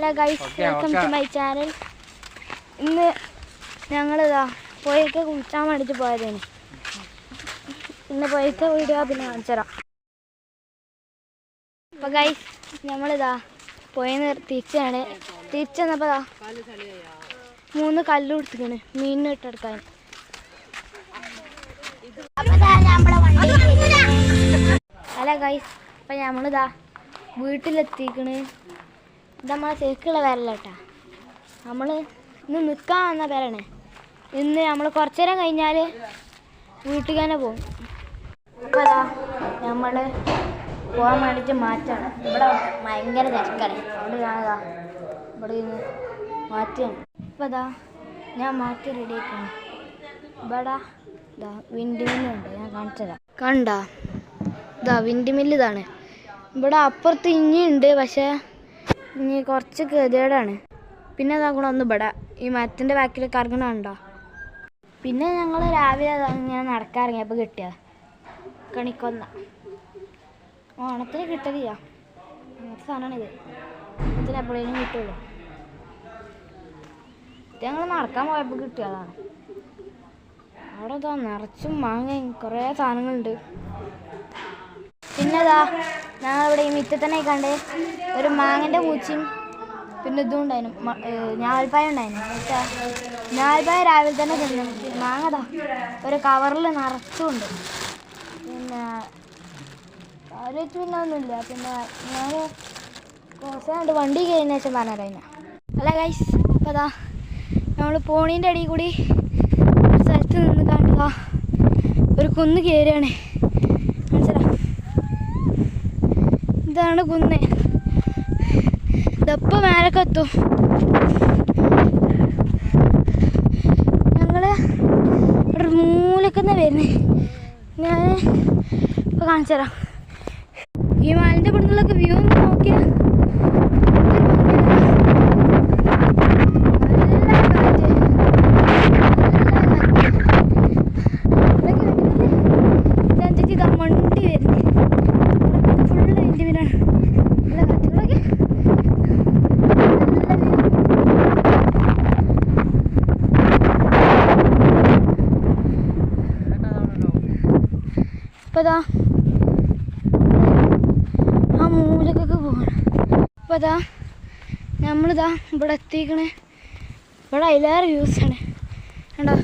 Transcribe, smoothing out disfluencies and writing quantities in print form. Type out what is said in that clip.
Hello guys, welcome to my channel. ഇന്ന് ഞങ്ങളിതാ പോയൊക്കെ കുളിച്ചാൻ വേണ്ടിയിട്ട് പോയതാണ്. ഇന്ന് പോയൊക്കെ വീഡിയോ പിന്നെ കാണിച്ചുതരാം. അപ്പോൾ ഗൈസ് നമ്മളിതാ പോയെന്ന് തിരിച്ചാണ്. തിരിച്ചു വന്നപ്പോൾ 3 കല്ല് കൊടുത്തിരിക്കണ് മീനിന് ഇട്ടെടുക്കാൻ. ഹലോ ഗൈസ്, അപ്പം നമ്മളിതാ വീട്ടിലെത്തിക്കണ്. ഇത് നമ്മളെ ശരിക്കുള്ള പേരല്ല കേട്ടാ, നമ്മൾ ഇന്ന് നിൽക്കാൻ വന്ന പേരാണ്. ഇന്ന് നമ്മൾ കുറച്ചു നേരം കഴിഞ്ഞാൽ വീട്ടിൽ തന്നെ പോകും. അപ്പോൾ അതാ നമ്മൾ പോകാൻ വേണ്ടിയിട്ട് മാറ്റാണ്. ഇവിടെ ഭയങ്കര തിരക്കാണ്, അവിടെ ഞാനതാ ഇവിടെ നിന്ന് മാറ്റിയാണ്. അപ്പോൾ അതാ ഞാൻ മാറ്റി റെഡി ആക്കാണ്. ഇവിടെ ഇതാ വിൻഡ് മില്ലുണ്ട്, ഞാൻ കാണിച്ചതാ. കണ്ടാ ഇതാ വിൻഡ് മില്ല് ഇതാണ്. ഇവിടെ അപ്പുറത്ത് ഇനിയുണ്ട്, പക്ഷേ ഇനി കുറച്ച് ഗതികേടാണ്. പിന്നെ അതാക്കണം ഒന്ന് ഇവിടെ ഈ മരത്തിൻ്റെ ബാക്കിൽ കറങ്ങണുണ്ടോ. പിന്നെ ഞങ്ങൾ രാവിലെ ഇങ്ങനെ നടക്കാറിങ്ങിയപ്പോൾ കിട്ടിയ കണിക്കൊന്ന ഓണത്തിന് കിട്ടലില്ല, അങ്ങനത്തെ സാധനമാണിത്. ഓണത്തിന് എപ്പോഴേലും കിട്ടുള്ളൂ. ഇത് ഞങ്ങൾ നടക്കാൻ പോയപ്പോൾ കിട്ടിയതാണ്. അവിടെ ഇതാ നിറച്ചും മാങ്ങയും കുറേ സാധനങ്ങളുണ്ട്. പിന്നെ ഇതാ ഞങ്ങളിവിടെ ഈ മിറ്റത്തന്നെ കണ്ട് ഒരു മാങ്ങൻ്റെ പൂച്ചയും പിന്നെ ഇതും ഉണ്ടായിരുന്നു, ഞാവൽപ്പായ ഉണ്ടായിരുന്നു. ഞാവൽപ്പായ രാവിലെ തന്നെ തിന്നു. മാങ്ങതാ ഒരു കവറിൽ നിറച്ചുണ്ട്. പിന്നെ ആലോചിച്ച് പിന്നെ ഒന്നുമില്ല. പിന്നെ ഞാൻ കുറച്ചുകൊണ്ട് വണ്ടി കഴിഞ്ഞ ശേഷം പറഞ്ഞില്ല. അല്ല ഗൈസ്, അപ്പോൾ അതാ നമ്മൾ പോണീൻ്റെ അടിയിൽ കൂടി ഒരു സ്ഥലത്ത് നിന്ന് കണ്ടതാ ഒരു കുന്ന് കയറുകയാണ്. മനസ്സിലാ, ഇതാണ് കുന്ന്. ഇതപ്പോൾ മേലൊക്കെ എത്തും. ഞങ്ങൾ ഒരു മൂലക്കെന്ന് വരുന്നത് ഞാൻ ഇപ്പോൾ കാണിച്ചു തരാം. ഈ മലൻ്റെ ഇവിടുന്നുള്ളൊക്കെ വ്യൂ ഒന്ന് നോക്കിയാൽ മണ്ടി വരുന്നത് ഫുള്ള് എൻ്റെ വീടാണ്. നല്ല കാറ്റുകളൊക്കെ ഇപ്പം ഇതാ ആ മൂലക്കൊക്കെ പോകണം. ഇപ്പം ഇതാ നമ്മളിതാ ഇവിടെ എത്തിക്കണേ. ഇവിടെ അതിലേറെ വ്യൂസാണ് കണ്ടോ.